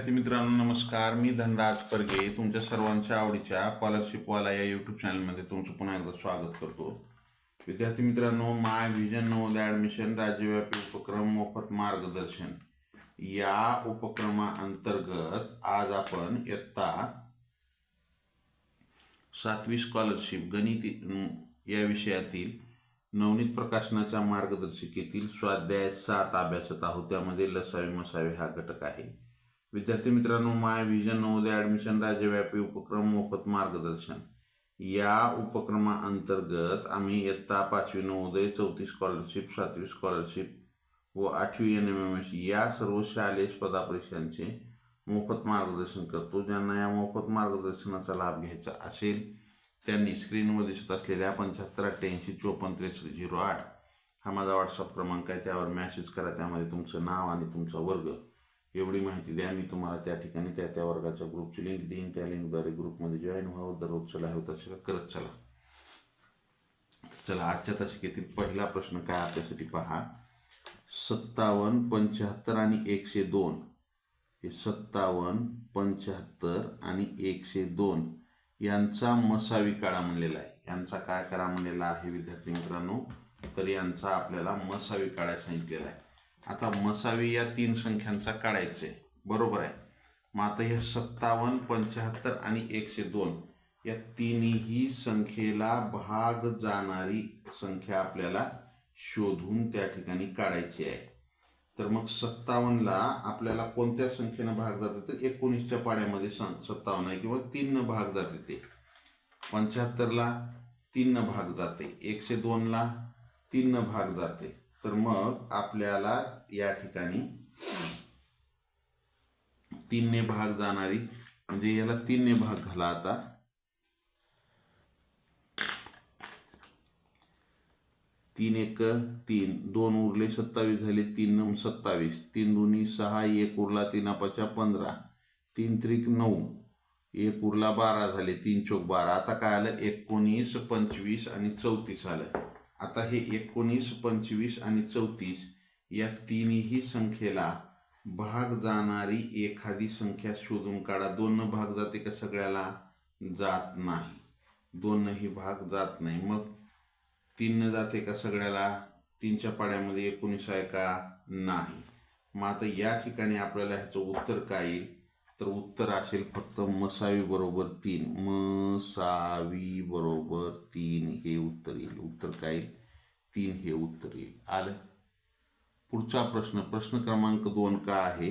विद्यार्थी मित्रांनो नमस्कार. मी धनराज परगे तुमच्या सर्वांच्या आवडीच्या स्कॉलरशिपवाला या यूट्यूब चॅनलमध्ये तुमचं पुन्हा एकदा स्वागत करतो. विद्यार्थी मित्रांनो, माय व्हिजन नवोदय ॲडमिशन राज्यव्यापी उपक्रम मोफत मार्गदर्शन या उपक्रमाअंतर्गत आज आपण इयत्ता 7वी स्कॉलरशिप गणित या विषयातील नवनीत प्रकाशनाच्या मार्गदर्शिकेतील स्वाध्याय 7 अभ्यासत आहोत. त्यामध्ये लसावी मसावी हा घटक आहे. विद्यार्थी मित्रांनो, माय व्हिजन नवोदय ॲडमिशन राज्यव्यापी उपक्रम मोफत मार्गदर्शन या उपक्रमाअंतर्गत आम्ही इयत्ता 5वी नवोदय, 4थी स्कॉलरशिप, 7वी स्कॉलरशिप व 8वी NMMS या सर्व शालेय स्पर्धा परीक्षांचे मोफत मार्गदर्शन करतो. ज्यांना या मोफत मार्गदर्शनाचा लाभ घ्यायचा असेल त्यांनी स्क्रीनवर दिसत असलेल्या 7588546308 हा माझा व्हॉट्सअप क्रमांक आहे. त्यावर मॅसेज करा. त्यामध्ये तुमचं नाव आणि तुमचा वर्ग एवढी माहिती द्या. मी तुम्हाला त्या ठिकाणी त्या वर्गाच्या ग्रुपची लिंक देईन. त्या लिंकद्वारे ग्रुपमध्ये जॉईन व्हावं. दररोजचं लाईव्ह तसं करत चला. आजच्या तासिकेतील पहिला प्रश्न काय आपल्यासाठी पहा. 57, 75 आणि 102 हे 57, 75 आणि 102 यांचा मसावी काढा म्हणलेला आहे. यांचा काय करा म्हणलेला आहे विद्यार्थी मित्रांनो, तर यांचा आपल्याला मसावी काढायला सांगितलेला आहे. आता मसावी या 3 संख्यांचा काढायचे बरोबर आहे. मग आता हे 57, 75 आणि 102 या तिन्ही संख्येला भाग जाणारी संख्या आपल्याला शोधून त्या ठिकाणी काढायची आहे. तर मग 57ला आपल्याला कोणत्या संख्येनं भाग जाते, तर 19च्या पाड्यामध्ये 57 आहे किंवा 3 भाग जाते ते. 75ला 3 भाग जाते, 102ला 3 भाग जाते. तर मग आपल्याला या ठिकाणी 3 भाग जाणारी म्हणजे याला 3 भाग घाला. आता 3 1 3, 2 उरले 27 झाले, 3 9 27, 3 2 6, 1 उरला 3 5 15, 3 3 9, 1 उरला 12 झाले, 3 4 12. आता काय आलं, 19 25 आणि 34 आलं. आता हे 19 25 आणि 34 या तिन्ही संख्येला भाग जाणारी एखादी संख्या शोधून काढा. 2 भाग जाते का सगळ्याला, जात नाही. 2ही भाग जात नाही. मग 3 जाते का सगळ्याला, 3च्या पाड्यामध्ये 19 आहे का, नाही. मग आता या ठिकाणी आपल्याला ह्याचं उत्तर काय येईल, तर उत्तर असेल फक्त मसावी बरोबर 3. मसावी बरोबर 3 हे उत्तर येईल. उत्तर काय येईल, 3 हे उत्तर येईल. आलं. पुढचा प्रश्न क्रमांक 2 का आहे,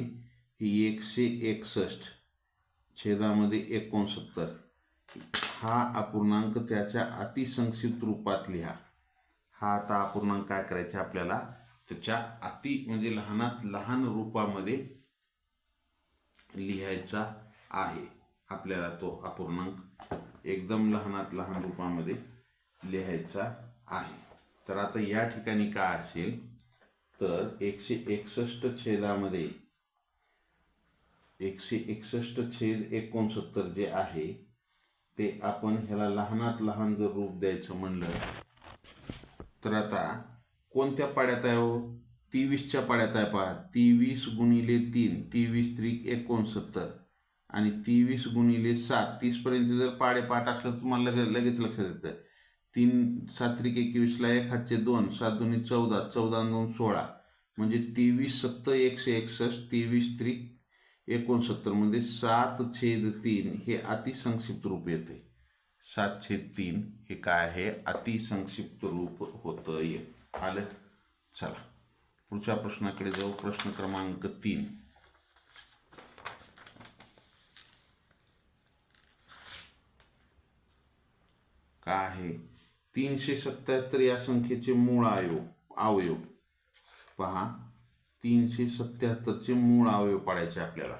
ही 161 छेदामध्ये 69 हा अपूर्णांक त्याच्या अतिसंक्षिप्त रूपात लिहा. हा आता अपूर्णांक काय करायचे आपल्याला, त्याच्या अति म्हणजे लहानात लहान रूपामध्ये लिहायचा आहे. आपल्याला तो अपूर्णांक एकदम लहानात लहान रूपामध्ये लिहायचा आहे. तर आता या ठिकाणी काय असेल, तर 161 छेदामध्ये 161/69 जे आहे ते आपण ह्याला लहानात लहान जर रूप द्यायचं म्हणलं तर आता कोणत्या पाड्यात आहे हो, 23च्या पाड्यात आहे. पहा, 23 गुणिले 3, 23 त्रिक 69 आणि 23 गुणिले 7, 30पर्यंत जर पाडे पाठ असलं तुम्हाला लगेच लक्षात येतं. 3 7 त्रिक 21ला 1 हातचे 2, 7 2 14, 14 2 16 म्हणजे 23 7 161, 23 त्रिक 69 म्हणजे 7/3 हे अतिसंक्षिप्त रूप येते. 7/3 हे काय आहे, अतिसंक्षिप्त रूप होतं. आलं. चला पुढच्या प्रश्नाकडे जाऊ. प्रश्न क्रमांक 3 काय आहे, 377 या संख्येचे मूळ अवयव पहा. 377चे मूळ अवयव पाडायचे आपल्याला.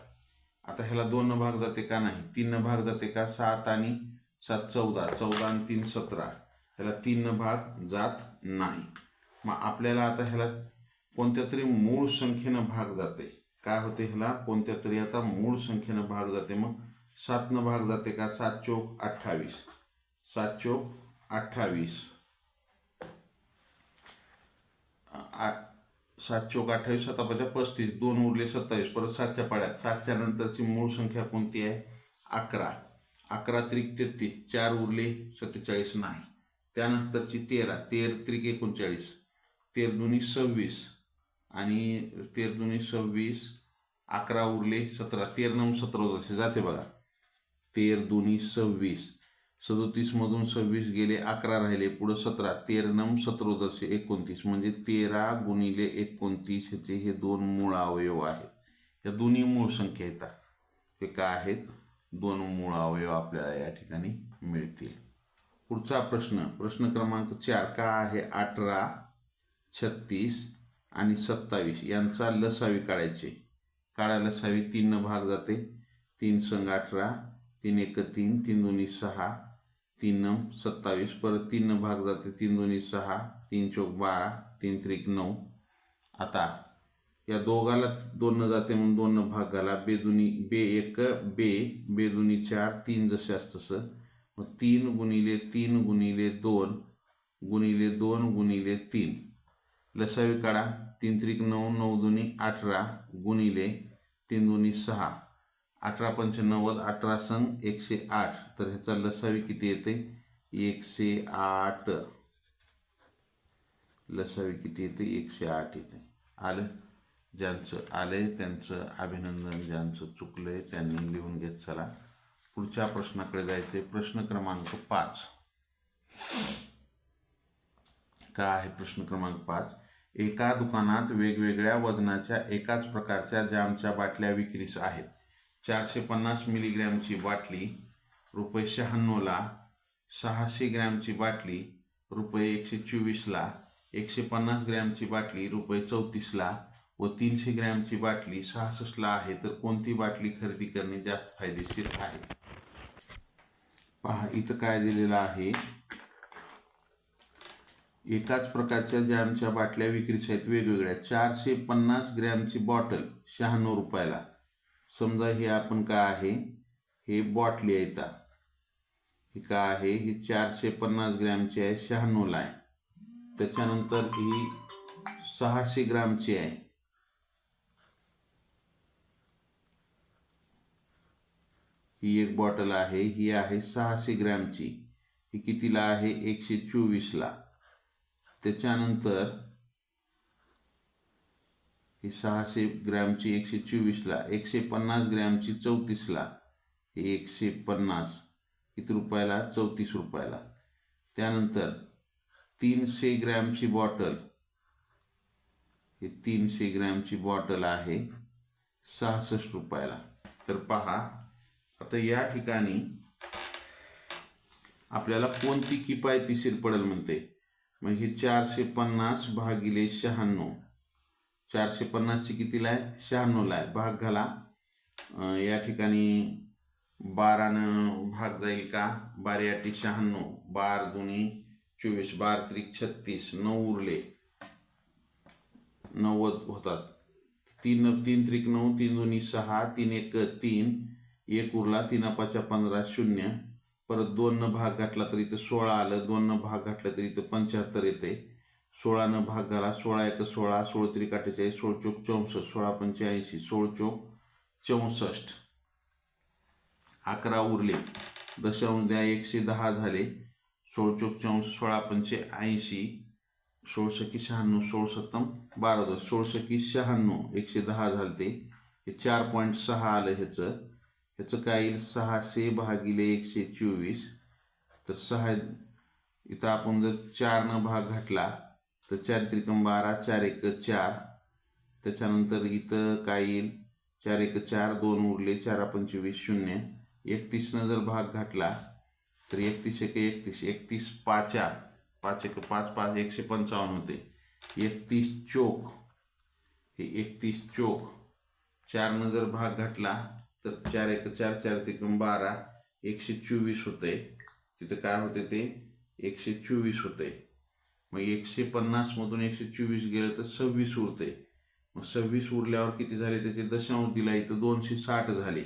आता ह्याला 2 भाग जाते का, नाही. 3 भाग जाते का, 7 आणि 7 14, 14 आणि 3 17. ह्याला 3 भाग जात नाही. मग आपल्याला आता ह्याला कोणत्या तरी मूळ संख्येनं भाग जाते. काय होते, ह्याला कोणत्या तरी आता मूळ संख्येनं भाग जाते. मग 7 भाग जाते का, 7 चौक 28, 7 चौक 28, 7 चौक 28, 7 5 35, 2 उरले 27, परत 7च्या पाड्यात 7च्या नंतरची मूळ संख्या कोणती आहे? 11. 11 त्रिक 33, 4 उरले 47 नाही. त्यानंतरची 13, 13 त्रिक 39, 13 दुनी 26 आणि 13 दुनी 26, 11 उरले 17, 13 9 17 जाते बघा. 13 दुनी 26, 37 मधून 26 गेले, 11 राहिले, पुढं 17, 13 9 17 29, म्हणजे 13 गुणिले 29 ह्याचे हे दोन मूळ अवयव आहेत. या दोन्ही मूळ संख्या येतात. हे काय आहेत? दोन मूळ अवयव आपल्याला या ठिकाणी मिळतील. पुढचा प्रश्न क्रमांक 4 का आहे? 18, 36 आणि 27 यांचा लसावी काढायचे. लसावी 3 न भाग जाते. 3 संग 18, 3 1 3, 3 2 6, 3 9 27, परत 3 न भाग जाते. 3 2 6, 3 चौक 12, 3 त्रिक 9. आता या दोघाला 2 न जाते म्हणून 2 न भाग घाला. बे 1 बे 2 4, 3 जसे असतं तसं. मग 3 गुणिले 3 गुणिले 2 गुणिले 2 गुणिले 3 लसावी काढा. 3 त्रिक 9, 9 2 18 गुणिले 3 2 6, 18 पंच 90, 18 संग 108. तर ह्याचा लसावी किती येते? 108. लसावी किती येते? 108 येते. आलं? ज्यांचं आलंय त्यांचं अभिनंदन, ज्यांचं चुकलंय त्यांनी लिहून घेत चला. पुढच्या प्रश्नाकडे जायचे. प्रश्न क्रमांक 5 का आहे? प्रश्न क्रमांक 5, एका दुकानात वेगवेगळ्या वजनाच्या एकाच प्रकारच्या जामच्या बाटल्या विक्रीस आहेत. 450 मिलीग्रॅमची बाटली ₹96ला, 600 ग्रॅमची बाटली ₹124ला, 150 ग्रॅमची बाटली ₹34ला व 300 ग्रॅमची बाटली 66ला आहे. तर कोणती बाटली खरेदी करणे जास्त फायदेशीर आहे? पहा, इथं काय दिलेलं आहे? एकाच प्रकारच्या जॅमच्या बाटल्या विक्रीस आहेत वेगवेगळ्या. 450 ग्रॅमची बॉटल 96 रुपयाला. समजा हे आपण काय आहे? हे बॉटली आहे. हे काय आहे? ही 450 ग्रॅमची आहे, 96ला आहे. त्याच्यानंतर ही 600 ग्रामची आहे. ही एक बॉटल आहे, ही आहे 600 ग्रॅमची. ही कितीला आहे? 124ला. त्याच्यानंतर ही 600 ग्रॅमची 124ला, 150 ग्रॅमची 34ला. ही 150 किती रुपयाला? 34 रुपयाला. त्यानंतर 300 ग्रॅमची बॉटल, ही 300 ग्रॅमची बॉटल आहे 66 रुपयाला. तर पहा, आता या ठिकाणी आपल्याला कोणती किफायतशीर पडेल म्हणते. मग ही 450 भागिले 96, 450ची कितीला आहे? 96ला आहे. भाग घाला. या ठिकाणी 12नं भाग जाईल का? 12 8 96, 12 2 24, 12 त्रिक 36, 9 उरले 90 होतात. 3 त्रिक 9, 3 2 6, 3 1 3, 1 उरला, 3 5 15 0. परत 2 न भाग घातला तर इथं 16 आलं. 2 न भाग घातला तर इथं 75 येते. 16 न भाग घाला. 16 1 16, 16 त्रिक 48, 16 चौक 64, 16 पंच 80, 16 चौक 64. 11 उरले, दशांश द्या, 110 झाले. 16 चौक 64, 16 पंच 80, 16 शकी 96, 16 सत्तम 12, 16 शकी 96, 110 झालते. हे 4.6 आलं. ह्याचं काय येईल? 600 भागिले 124. तर 6 इथं आपण जर 4 न भाग घातला तर 4 त्रिकम 12, 4 1 4. त्याच्यानंतर इथं काय येईल? 4 1 4, 2 उरले, 4 25 0. 31 न जर भाग घातला तर 31 1 31, 31 5 5 1 5 5, 155 होते. 31 चौक, हे 31 चौक 4 न जर भाग घातला तर 4 1 4, 4 त्रिकम 12, 124 होते. तिथं काय होते? ते 124 होते. मग 150 मधून 124 गेलं तर 26 उरते. मग 26 उरल्यावर किती झाले? त्याचे दशांश दिला, इथं 260 झाले.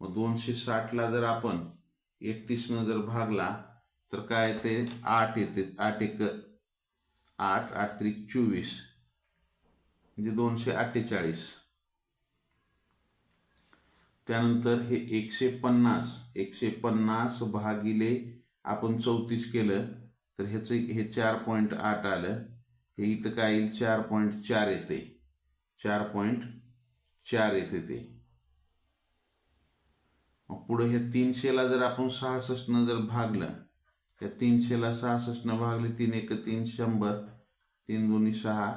मग 260ला जर आपण 31 जर भागला तर काय येते? 8 येते. 8 1 8, 8 त्रिक 24, म्हणजे 248. त्यानंतर हे 150 भागिले आपण 34 केलं तर ह्याचं हे 4.8 आलं. हे इथं काय येईल 4.4 येते. 4.4 येते ते. मग पुढे हे 300ला जर आपण 66 जर भागलं, त्या 300ला 66 भागले 3 1 3 100, 3 2 6,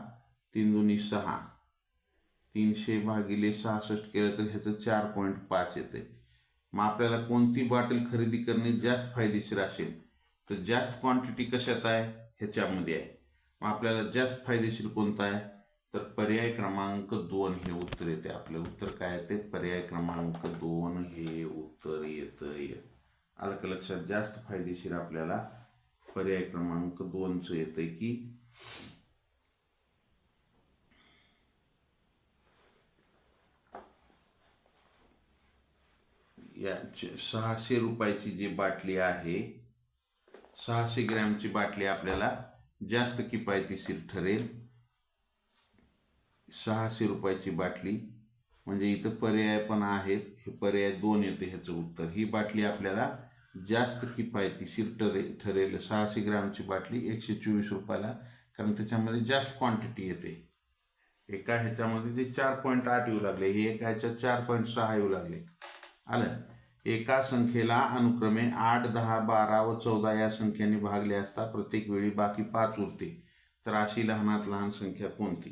3 2 6, 300 भागिले 66 केलं तर ह्याचं 4.5 येते. मग आपल्याला कोणती बॉटल खरेदी करणे जास्त फायदेशीर असेल तर जास्त क्वांटिटी कशात आहे ह्याच्यामध्ये आहे. मग आपल्याला जास्त फायदेशीर कोणता आहे तर पर्याय क्रमांक 2 हे उत्तर येते. आपलं उत्तर काय येते पर्याय क्रमांक 2 हे उत्तर येतं. आलं का लक्षात? जास्त फायदेशीर आपल्याला पर्याय क्रमांक 2च येतंय की या 600 रुपयाची जी बाटली आहे 600 ग्रॅमची बाटली आपल्याला जास्त किफायतशीर ठरेल. 600 रुपयाची बाटली म्हणजे इथं पर्याय पण आहेत. हे पर्याय 2 येते ह्याचं उत्तर. ही बाटली आपल्याला जास्त किफायतशीर ठरेल. 600 ग्रॅमची बाटली 124 रुपयाला, कारण त्याच्यामध्ये जास्त क्वांटिटी येते. एका ह्याच्यामध्ये ते 4.8 येऊ लागले, हे एका ह्याच्यात 4.6 येऊ लागले. आलं? एका संख्येला अनुक्रमे 8, 10, 12 व 14 या संख्यांनी भागले असता प्रत्येक वेळी बाकी 5 उरते, तर अशी लहानात लहान संख्या कोणती?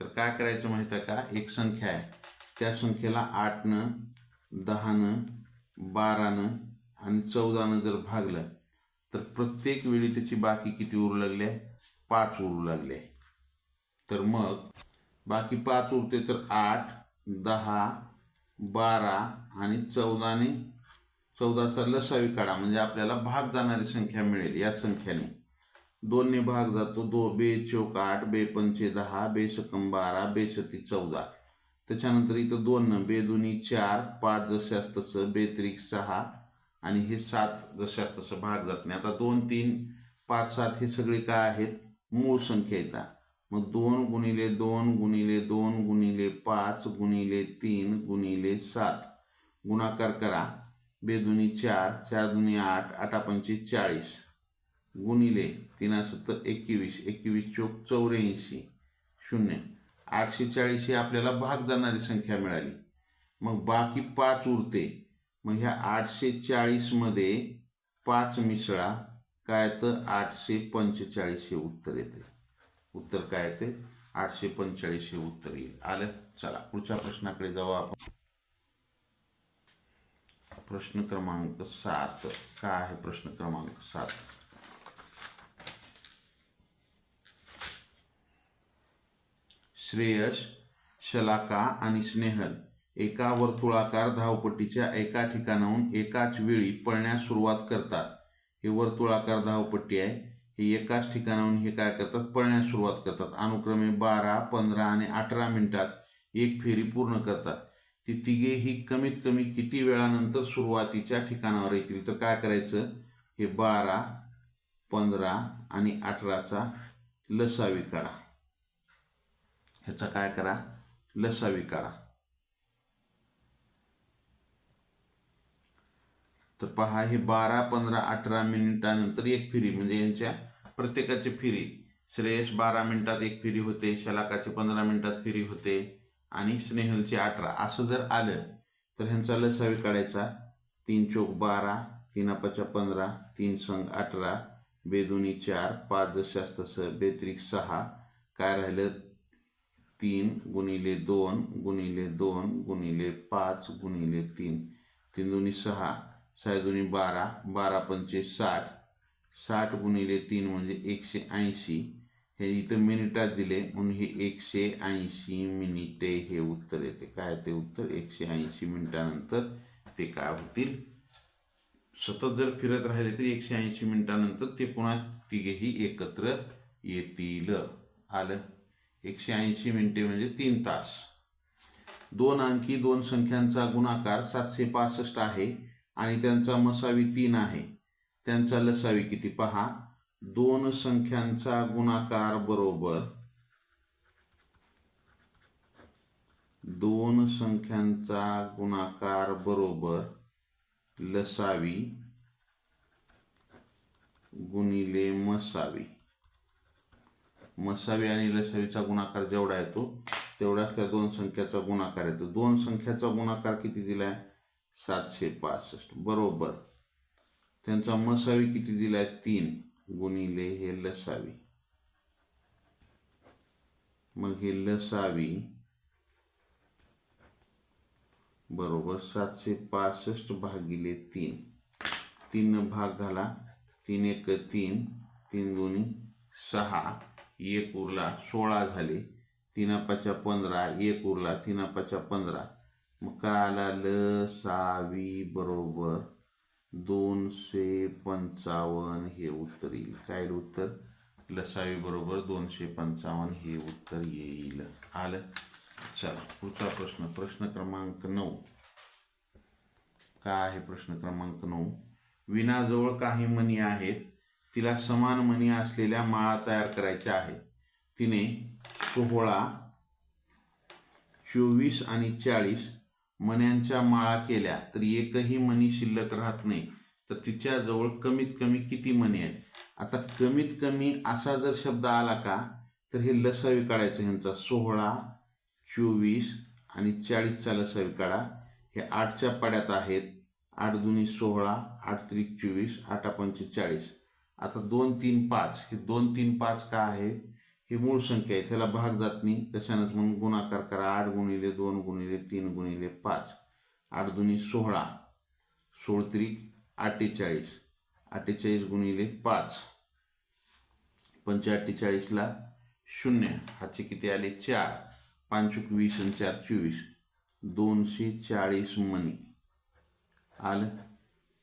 तर काय करायचं माहिती आहे का? एक संख्या आहे, त्या संख्येला 8नं, 10नं, 12नं आणि 14नं जर भागलं तर प्रत्येक वेळी त्याची बाकी किती उरू लागले? 5 उरू लागले. तर मग बाकी 5 उरते तर 8, 10, 12 आणि 14ने 14चा लसावी काढा म्हणजे आपल्याला भाग जाणारी संख्या मिळेल. या संख्याने 2ने भाग जातो. 2 बे चौक 8, बे पंचे 10, बे सकम 12, बे सती 14. त्याच्यानंतर इथं 2 बे दुनी 4, 5 जशास तसं, बे त्रिक 6 आणि हे 7 जशास तसं भाग जात नाही. आता 2, 3, 5, 7 हे सगळे काय आहेत? मूळ संख्या येतात. मग 2 गुणिले 2 गुणिले 2 गुणिले 5 गुणिले 3 गुणिले 7 गुणाकार करा. बे दुनी 4, 4 दुनी 8, 8 पंचे 40 गुणिले 3 7 21, 21 चौक 84, 0. 840 ही आपल्याला भाग जाणारी संख्या मिळाली. मग बाकी 5 उरते. मग ह्या 840 मध्ये 5 मिसळा, काय तर 845 हे उत्तर येते. उत्तर काय येते? 845 हे उत्तर येईल. आलं? चला पुढच्या प्रश्नाकडे जाऊ आपण. प्रश्न क्रमांक 7. काय आहे प्रश्न क्रमांक 7? श्रेयस, शलाका आणि स्नेहल एका वर्तुळाकार धावपट्टीच्या एका ठिकाणाहून एकाच वेळी पळण्यास सुरुवात करतात. हे वर्तुळाकार धावपट्टी आहे. हे एकाच ठिकाणाहून हे काय करतात? पळण्यास सुरुवात करतात. अनुक्रमे 12, 15 आणि 18 मिनिटात एक फेरी पूर्ण करतात. ती तिघेही कमीत कमी किती वेळानंतर सुरुवातीच्या ठिकाणावर येतील? तर काय करायचं? हे 12, 15 आणि 18चा लसावी काढा. ह्याचा काय करा? लसावी काढा. तर पहा, हे 12, 15, 18 मिनिटानंतर एक फेरी म्हणजे यांच्या प्रत्येकाची फेरी. श्रेयस 12 मिनिटात एक फेरी होते, शलाकाची 15 मिनिटात फेरी होते आणि स्नेहलची 18. असं जर आलं तर ह्यांचा लसावी काढायचा. 3 चौक 12, 3 5 15, 3 संग 18, बे दुनी 4, 5 जशास तसं, बे त्रिक 6, काय राहिलं? 3 गुणिले 2 गुणिले 2 गुणिले 5 गुणिले 3, 3 दुनी 6, 6 दुनी 12, 12 पंचे 60, 60 गुणिले 3 म्हणजे 180. हे इथं मिनिटात दिले म्हणून हे 180 मिनिटे हे उत्तर येते. काय ते उत्तर? 180 मिनिटानंतर ते काय होतील? सतत जर फिरत राहिले तर 180 मिनिटानंतर ते पुन्हा तिघेही एकत्र येतील. आलं? 180 मिनिटे म्हणजे 3 तास. 2 अंकी 2 संख्यांचा गुणाकार 765 आहे आणि त्यांचा मसावी 3 आहे. त्यांचा लसावी किती? पहा, 2 संख्यांचा गुणाकार बरोबर दोन संख्यांचा गुणाकार बरोबर लसावी गुणिले मसावी. मसावी आणि लसावीचा गुणाकार जेवढा येतो तेवढाच त्या दोन संख्याचा गुणाकार येतो. दोन संख्याचा गुणाकार किती दिलाय? 765 बरोबर त्यांचा मसावी किती दिलाय? 3 गुणिले हे लसावी. मग हे लसावी बरोबर 765 भागिले 3. 3 भाग घाला. 3 एक 3, 3 दोन्ही 6, 1 उरला 16 झाले. 3 पाचा 15, 1 उरला 3 पाचा 15. मग काय आला? लसावी बरोबर 255 हे उत्तर येईल. काय उत्तर? लसावी बरोबर 255 हे उत्तर येईल. आलं. चला पुढचा प्रश्न, प्रश्न क्रमांक 9. काय आहे प्रश्न क्रमांक 9? विनाजवळ काही मणी आहेत. तिला समान मणी असलेल्या माळा तयार करायच्या आहेत. तिने 16, 24 आणि 40 मण्यांच्या माळा केल्या तर एकही मणी शिल्लक राहत नाही. तर तिच्याजवळ कमीत कमी किती मणी आहेत? आता कमीत कमी असा जर शब्द आला का तर हे लसावी काढायचं. ह्यांचा 16, 24 आणि 40चा लसावी काढा. हे 8च्या पाड्यात आहेत. 8 दुनी 16, 8 त्रिक 24, 8 पंचे 40. आता 2, 3, 5 हे 2, 3, 5 का आहे? हे मूळ संख्या आहे, त्याला भाग जात नाही. तशानंच म्हणून गुणाकार करा. 8 गुणिले 2 गुणिले 3 गुणिले 5. 8 दुनी 16, 16 त्रिक 48, 48 गुणिले 5. 45ला 0. हाचे किती आले? 4. 5 20 आणि 4 24. 240 मणी. आलं.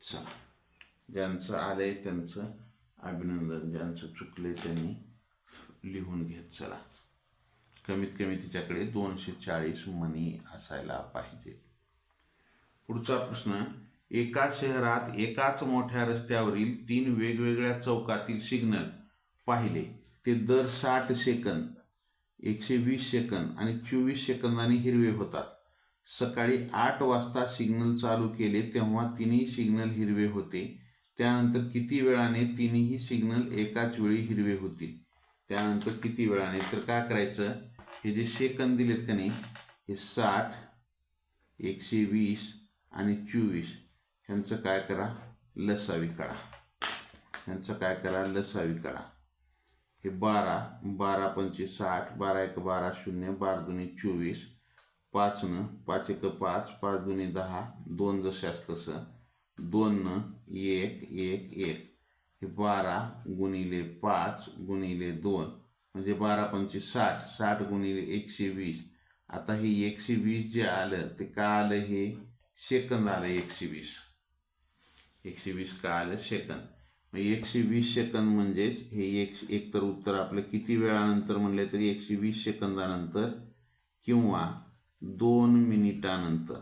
चला ज्यांचं आलंय त्यांचं अभिनंदन, ज्यांचं चुकले त्यांनी लिहून घेत चला. कमीत कमी तिच्याकडे 240 मणी असायला पाहिजे. पुढचा प्रश्न, एका शहरात एकाच मोठ्या रस्त्यावरील 3 वेगवेगळ्या चौकातील सिग्नल पाहिले. ते दर 60 सेकंद, 120 सेकंद आणि 24 सेकंदांनी हिरवे होतात. सकाळी 8 वाजता सिग्नल चालू केले तेव्हा तिन्ही सिग्नल हिरवे होते. त्यानंतर किती वेळाने तिन्ही सिग्नल एकाच वेळी हिरवे होतील? त्यानंतर किती वेळाने? तर काय करायचं, हे जे सेकंद दिलेत का नाही, हे 60, 120 आणि 24 ह्यांचं काय करा? लसावी काढा. ह्यांचं काय करा? लसावी काढा. हे 12, 12 पंचे 60, 12 एक 12, 0, 12 दुनी 24, 5 न 5 एक 5, 5 दुनी 10, 2 जशास तसं, 2 न 1 1 1. हे 12 गुणिले 5 गुणिले 2 म्हणजे 12 पंचे 60, 60 गुणिले 120. आता हे 120 जे आलं ते का आलं? हे सेकंद आलं. 120 का आलं? सेकंद. मग 120 सेकंद म्हणजेच हे एक तर उत्तर आपलं किती वेळानंतर म्हणले तरी 120 सेकंदानंतर किंवा 2 मिनिटानंतर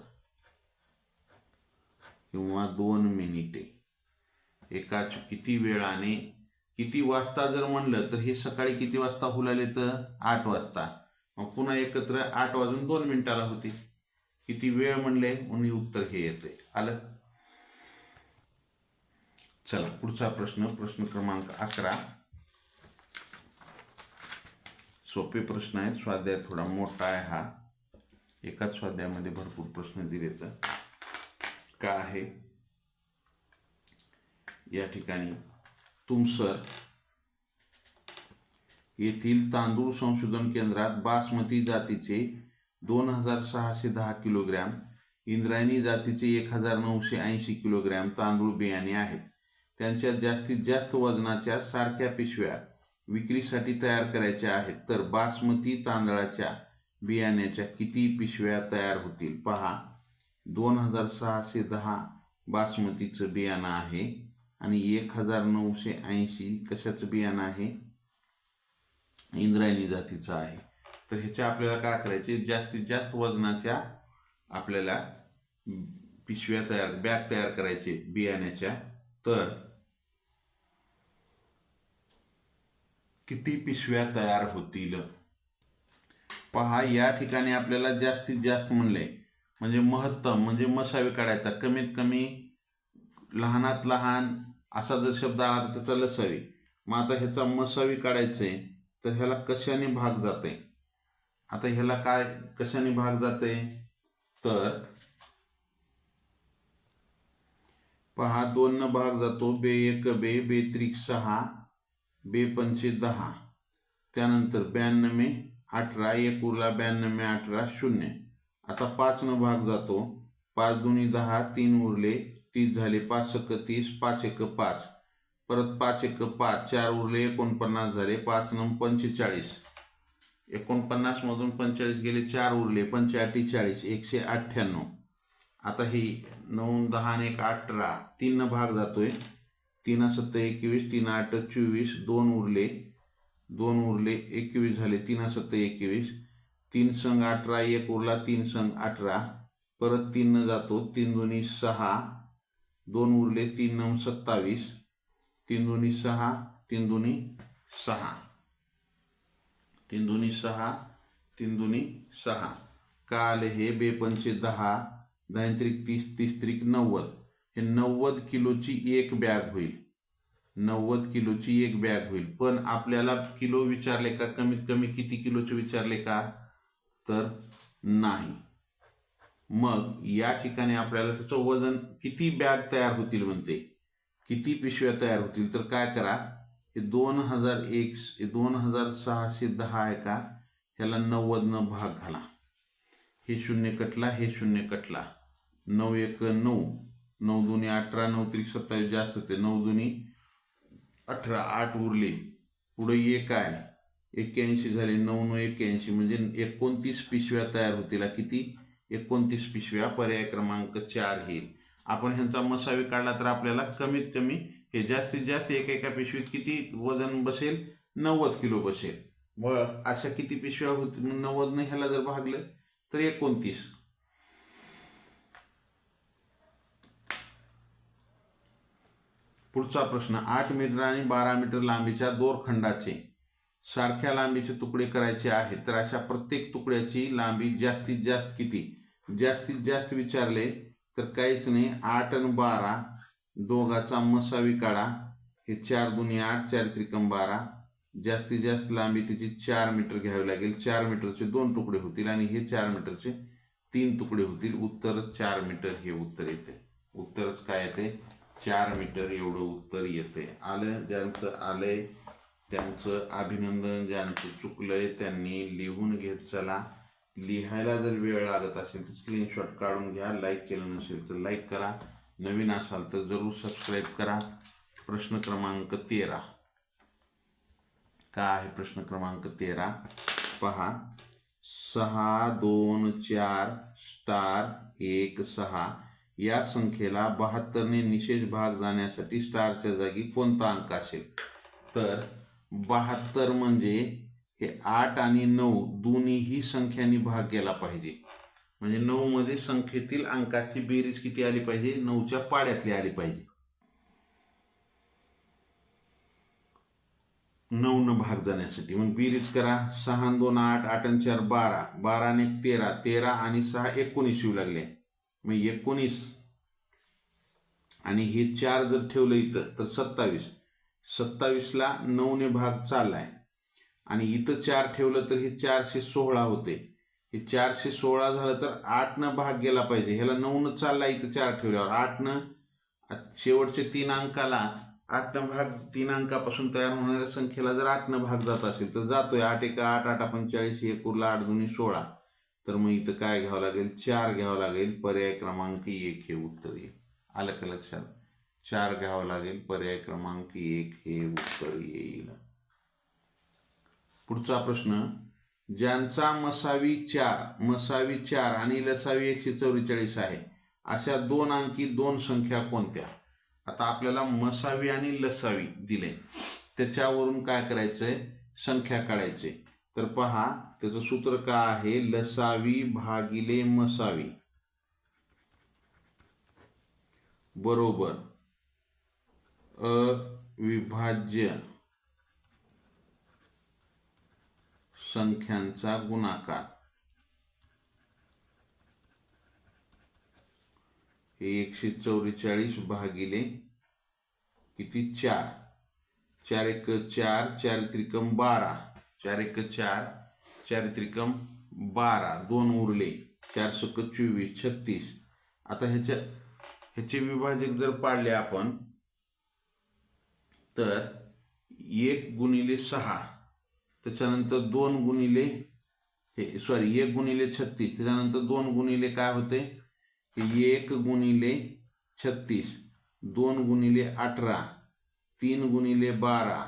किंवा 2 मिनिटे. एकाच किती वेळाने, किती वाजता जर म्हणलं तर हे सकाळी किती वाजता हुलाले? तर 8 वाजता. मग पुन्हा एकत्र 8 वाजून 2 मिनिटाला होते. किती वेळ म्हणले म्हणून उत्तर हे येते. आलं. चला पुढचा प्रश्न, प्रश्न क्रमांक 11. सोपे प्रश्न आहेत. स्वाध्याय थोडा मोठा आहे हा. एकाच स्वाध्यायामध्ये भरपूर प्रश्न दिले. तर काय आहे या ठिकाणी? तुमसर येथील तांदूळ संशोधन केंद्रात बासमती जातीचे 2610 किलोग्रॅम, इंद्रायणी जातीचे 1980 किलोग्रॅम तांदूळ बियाणे आहेत. त्यांच्या जास्तीत जास्त वजनाच्या सारख्या पिशव्या विक्रीसाठी तयार करायच्या आहेत. तर बासमती तांदळाच्या बियाण्याच्या किती पिशव्या तयार होतील? पहा, 2610 बासमतीचं बियाणं आहे आणि 1980 कशाचं बियाणं आहे? इंद्रायणी जातीचं आहे. तर ह्याच्या आपल्याला काय करायचे? जास्तीत जास्त वजनाच्या आपल्याला पिशव्या तयार, बॅग तयार करायचे बियाण्याच्या. तर किती पिशव्या तयार होतील? पहा, या ठिकाणी आपल्याला जास्तीत जास्त म्हणले म्हणजे महत्तम म्हणजे मसावी काढायचा. कमीत कमी लहानात लहान असा जर शब्द आला तर त्याचा लसावी. मग आता ह्याचा मसावी काढायचं आहे तर ह्याला कशाने भाग जाते. आता ह्याला काय कशाने भाग जाते तर पहा, 2 न भाग जातो. बे 1 बे, बे 3 6, बे 5 10, त्यानंतर 92 18, 1 उरला 92 18 0. आता 5 न भाग जातो. 5 दुनी 10, 3 उरले 30 झाले, 5 सक 30, 5 1 5, परत 5 1 5, 4 उरले 49 झाले, 5 9 45, 49 मधून 45 गेले, 4 उरले 5 8 40, 198. आता ही 9 10 आणि 1 18, 3 न भाग जातोय. 3 7 21, 3 8 24, 2 उरले 21 झाले, 3 7 21, 3 संग 18, 1 उरला 3 संग 18, परत 3 न जातो. 3 दुनी 6, 2 उरले 3 9 27, 3 दुनी 6, 3 दुनी 6, 3 दुनी 6, 3 दुनी 6. का आले हे? बे 5 10, 10 त्रिक 30, 30 त्रिक 90. हे 90 किलोची एक बॅग होईल. 90 किलोची एक बॅग होईल. पण आपल्याला किलो विचारले का? कमीत कमी किती किलोचे विचारले का? तर नाही. मग या ठिकाणी आपल्याला त्याचं वजन किती बॅग तयार होतील म्हणते, किती पिशव्या तयार होतील. तर काय करा, हे 2610 आहे का, ह्याला 90 न भाग घाला. हे शून्य कटला, हे शून्य कटला. 9 1 9, 9 दुनी 18, 9 त्रिक 27 जास्त होते, 9 दुनी 18, 8 उरले, पुढे 1 आहे 81 झाले, 9 9 81 म्हणजे 29 पिशव्या तयार होतील. किती? 29 पिशव्या. पर्याय क्रमांक 4 येईल. आपण ह्यांचा मसावी काढला तर आपल्याला कमीत कमी हे जास्तीत जास्त एका पिशवीत किती वजन बसेल? 90 किलो बसेल. व अशा किती पिशव्या होतील? 90 ने ह्याला जर भागलं तर 29. पुढचा प्रश्न, 8 मीटर आणि 12 मीटर लांबीच्या दोरखंडाचे सारख्या लांबीचे तुकडे करायचे आहेत, तर अशा प्रत्येक तुकड्याची लांबी जास्तीत जास्त किती? जास्तीत जास्त विचारले तर काहीच नाही. 8 आणि 12 दोघाचा मसावी काढा. हे 4 दुनी 8, 4 त्रिकम 12, जास्तीत जास्त लांबी त्याची 4 मीटर घ्यावी लागेल. 4 मीटरचे 2 तुकडे होतील आणि हे 4 मीटरचे 3 तुकडे होतील. उत्तर 4 मीटर हे उत्तर येते. उत्तरच काय येते? 4 मीटर एवढं उत्तर येते. आलं? ज्यांचं आलंय त्यांचं अभिनंदन. ज्यांचं चुकलंय त्यांनी लिहून घेत चला. लिहायला जर वेळ लागत असेल तर स्क्रीनशॉट काढून घ्या. लाईक केलं नसेल तर लाईक करा. नवीन असाल तर जरूर सबस्क्राईब करा. प्रश्न क्रमांक 13 काय आहे? प्रश्न क्रमांक 13 पहा, 6 2 4 स्टार 1 6 या संख्येला 72 ने निशेष भाग जाण्यासाठी स्टारच्या जागी कोणता अंक असेल? तर 72 म्हणजे हे 8 आणि 9 दोन्हीही संख्यांनी भाग गेला पाहिजे. म्हणजे 9 मध्ये संख्येतील अंकाची बेरीज किती आली पाहिजे? 9च्या पाड्यातली आली पाहिजे. 9 न भाग जाण्यासाठी मग बेरीज करा. 6 2 8, 8 आणि 4 12, 12 आणि 1 13, 13 आणि 6 19 येऊ लागले. मग 19 आणि हे 4 जर ठेवलं इथं तर 27. 27ला 9 ने भाग चाललाय आणि इथं 4 ठेवलं तर हे 416 होते. हे 416 झालं तर 8 न भाग गेला पाहिजे. ह्याला 9 न चालला, इथं 4 ठेवल्यावर 8 न शेवटचे 3 अंकाला 8 न भाग, 3 अंकापासून तयार होणाऱ्या संख्येला जर 8 न भाग जात असेल तर जातोय. 8 1 8, 8 45, 1 उरला 8 दुनी 16. तर मग इथं काय घ्यावं लागेल? 4 घ्यावं लागेल. पर्याय क्रमांक 1 हे उत्तर येईल. आलं का लक्षात? 4 घ्यावं लागेल. पर्याय क्रमांक 1 हे उत्तर येईल. पुढचा प्रश्न, ज्यांचा मसावी 4 आणि लसावी 144 आहे अशा 2 अंकी 2 संख्या कोणत्या? आता आपल्याला मसावी आणि लसावी दिले, त्याच्यावरून काय करायचंय? संख्या काढायचे. तर पहा, त्याचं सूत्र काय आहे? लसावी भागिले मसावी बरोबर अविभाज्य संख्यांचा गुणाकार हे 144 भागिले किती 4, 4 एक 4, 4 त्रिकम 12, 4 एक 4, 4 त्रिकम 12, 2 उरले, 4 सक 24, 36. आता ह्याचे विभाजक जर पाडले आपण तर 1 गुणिले 6, त्याच्यानंतर 2 गुणिले 1 गुणिले 36, त्याच्यानंतर 2 गुणिले काय होते 1 गुणिले 36, 2 गुणिले 18, 3 गुणिले 12,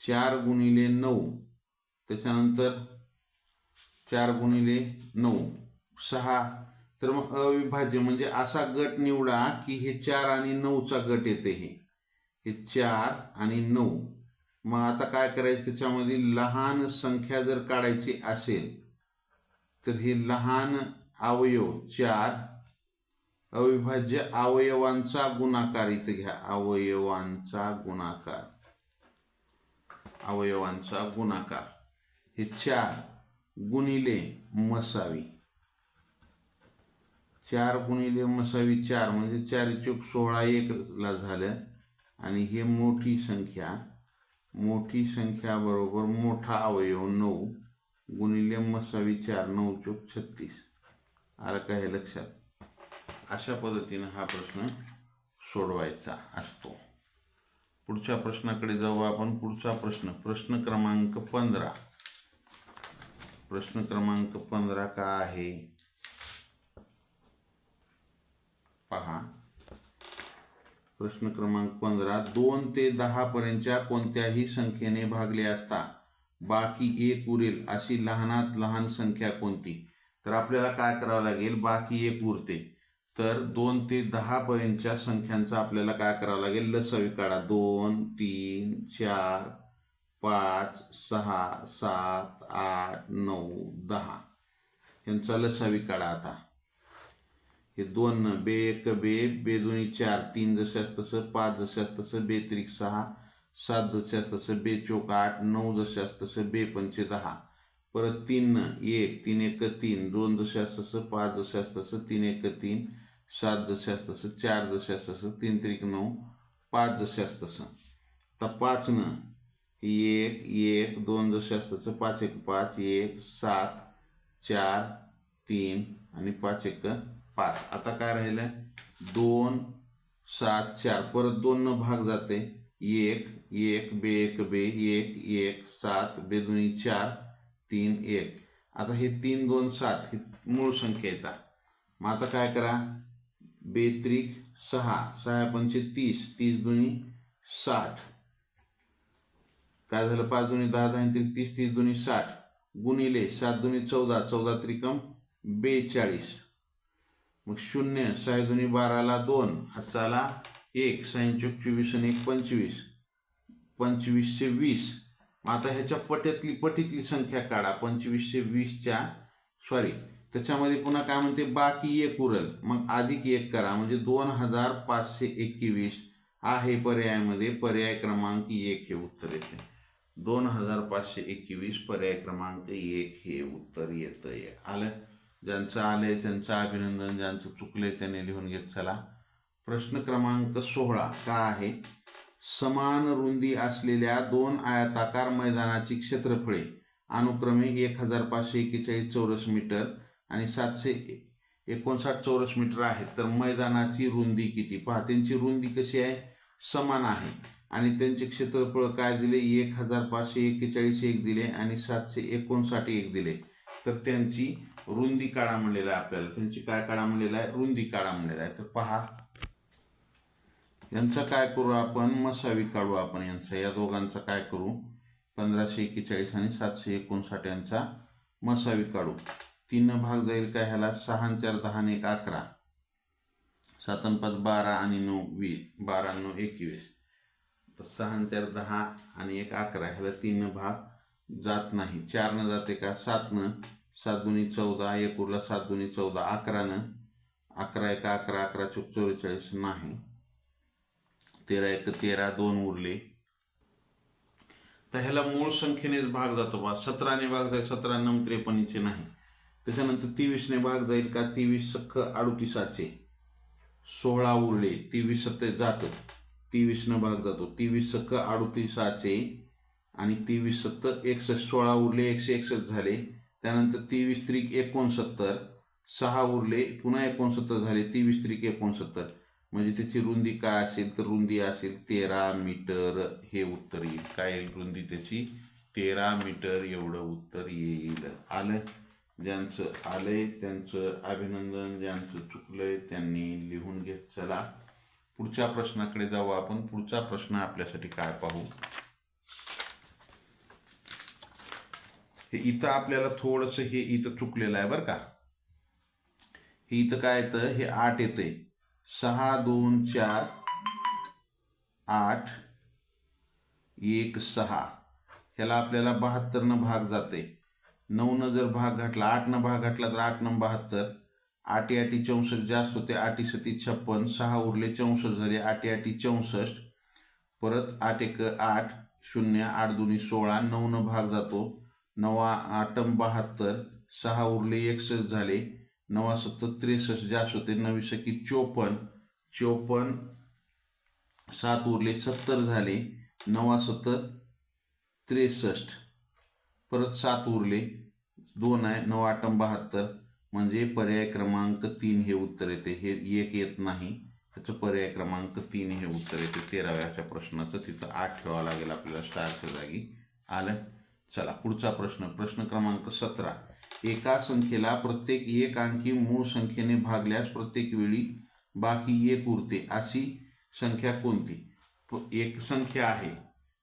4 गुणिले 9, त्याच्यानंतर 4 गुणिले 9, 6. तर मग अविभाज्य म्हणजे असा गट निवडा की हे 4 आणि 9चा गट येते. हे 4 आणि 9. मग आता काय करायचं, त्याच्यामध्ये लहान संख्या जर काढायची असेल तर हे लहान अवयव 4, अविभाज्य अवयवांचा गुणाकार इथे घ्या, अवयवांचा गुणाकार हे 4 गुणिले मसावी, 4 गुणिले मसावी 4 म्हणजे 4 चूक 16 1ला झालं. आणि हे मोठी संख्या बरोबर मोठा अवयव 9 गुणिले मसावी 4, 9 चूक 36. आलं का हे लक्षात? अशा पद्धतीनं हा प्रश्न सोडवायचा असतो. पुढच्या प्रश्नाकडे जाऊ आपण. पुढचा प्रश्न क्रमांक 15. प्रश्न क्रमांक 15 का आहे पहा. प्रश्न क्रमांक 15, 2 ते 10 पर्यंतच्या कोणत्याही संख्येने भागले असता बाकी 1 उरेल अशी लहानात लहान संख्या कोणती? तर आपल्याला काय करावं लागेल, बाकी 1 उरते तर 2 ते 10 पर्यंतच्या संख्यांचा आपल्याला काय करावं लागेल, लसावी काढा. 2, 3, 4, 5, 6, 7, 8, 9, 10 यांचा लसावी काढा. आता हे 2 बे 1 बे 2 4, 3 जशास तसं, 5 जशास तसं, बे 3 6, 7 जशास तसं, बे 4 8, 9 जशास तसं, बे 5 10. परत 3 1, 3 1 3, 2 जशास तसं, 5 जशास तसं, 3 1 3, 7 जशास तसं, 4 जशास तसं, 3 3 9, 5 जशास तसं. तर 5 1 1, 2 जशास तसं, 5 1 5, 1 7, 4 3 आणि 5 1 5. आता काय राहिलं, 2 7 4, परत 2 न भाग जाते, 1 1 बे 1 बे 1 1 7 बे 2 4 3 1. आता हे 3 2 7 ही मूळ संख्या येतात. मग आता काय करा, बे 3 6, 6 5 30, 30 2 60. काय झालं, 5 2 10, 10 3 30, 30 2 60 गुणिले 7 2 14, 14 त्रिकम 42. मग 0, 6 2 12ला 2, हातचा आला 1, 6 चूक 24 आणि 1 25, 25 20. आता ह्याच्या पटीतली संख्या काढा, 25 20च्या त्याच्यामध्ये पुन्हा काय म्हणते, बाकी 1 उरल. मग अधिक 1 करा म्हणजे 2521 आहे पर्यायामध्ये. पर्याय क्रमांक 1 हे उत्तर येते. 2521 पर्याय क्रमांक 1 हे उत्तर येतं. आलं? ज्यांचं आलंय त्यांचं अभिनंदन, ज्यांचं चुकलंय त्याने लिहून घेत चला. प्रश्न क्रमांक 16 का आहे, समान रुंदी असलेल्या 2 आयताकार मैदानाची क्षेत्रफळे अनुक्रमे 1541 चौरस मीटर आणि 759 चौरस मीटर आहेत. तर मैदानाची रुंदी किती? पहा, त्यांची रुंदी कशी आहे, समान आहे आणि त्यांचे क्षेत्रफळ काय दिले, 1541 एक दिले आणि 759 एक दिले. तर त्यांची रुंदी काढा म्हणलेला आहे आपल्याला. त्यांची काय काढा म्हणलेला आहे, रुंदी काढा म्हणलेला आहे. तर पहा, यांचा काय करू आपण, मसावी काढू आपण यांचा. या दोघांचा काय करू, 1541 आणि 759 यांचा मसावी काढू. 3 भाग जाईल काय ह्याला, 6 आणि 4 10 आणि 1 11, 7 आणि 5 12 आणि 9 20, 12 आणि 9 21. तर 6 आणि 4 10 आणि 1 11, ह्याला 3 भाग जात नाही. 4 न जाते का, 7 न, 7 2 14, 1 उरला, 7 2 14, 11 न, 11 1 11, 11 चूक 44 नाही, 13 1 13, 2 उरले, तर ह्याला मूळ संख्येनेच भाग जातो बा. 17ने भाग जाईल, 17 9 53 नाही. त्याच्यानंतर 23ने भाग जाईल का, 23 सख्ख 38चे 16 उरले, 23 सत्ते जातं, 23 भाग जातो, 23 सख्ख 38चे आणि 23 सत्तर 61, 16 उरले 161 झाले. त्यानंतर 23 त्रिक 69, 6 उरले पुन्हा 69 झाले, 23 त्रिक 69, म्हणजे त्याची रुंदी काय असेल तर रुंदी असेल 13 मीटर. हे उत्तर येईल. काय येईल रुंदी त्याची 13 मीटर एवढं उत्तर येईल. आलं. ज्यांचं आलंय त्यांचं अभिनंदन, ज्यांचं चुकलंय त्यांनी लिहून घेत चला. पुढच्या प्रश्नाकडे जाऊ आपण. पुढचा प्रश्न आपल्यासाठी काय पाहू. हे इथं आपल्याला थोडंसं हे इथं चुकलेलं आहे बरं का. हे इथं काय येतं, हे 8 येतंय. 6 2 4 8 1 6 ह्याला आपल्याला 72 भाग जाते. 9 जर भाग घातला, 8 भाग घातला तर 8 9 72, 8 8 64 जास्त होते, 8 7 56, 6 उरले 64 झाले, 8 8 64, परत 8 1 8 0 8 2 16, 9 भाग जातो, 9 8 72, 6 उरले 61 झाले, 9 7 63 जास्त होते, 9 1 54 54, 7 उरले 70 झाले, 9 7 63, परत 7 उरले 2 आहे, 9 8 72, म्हणजे पर्याय क्रमांक 3 हे उत्तर येते. हे 1 येत नाही, त्याचं पर्याय क्रमांक 3 हे उत्तर येते. 13व्या प्रश्नाचं तिथं 8 ठेवावं लागेल आपल्याला स्टारच्या जागी. आलं. चला पुढचा प्रश्न. प्रश्न क्रमांक 17. एका संख्येला प्रत्येक एक अंकी मूळ संख्येने भागल्यास प्रत्येक वेळी बाकी 1 उरते अशी संख्या कोणती. एक संख्या आहे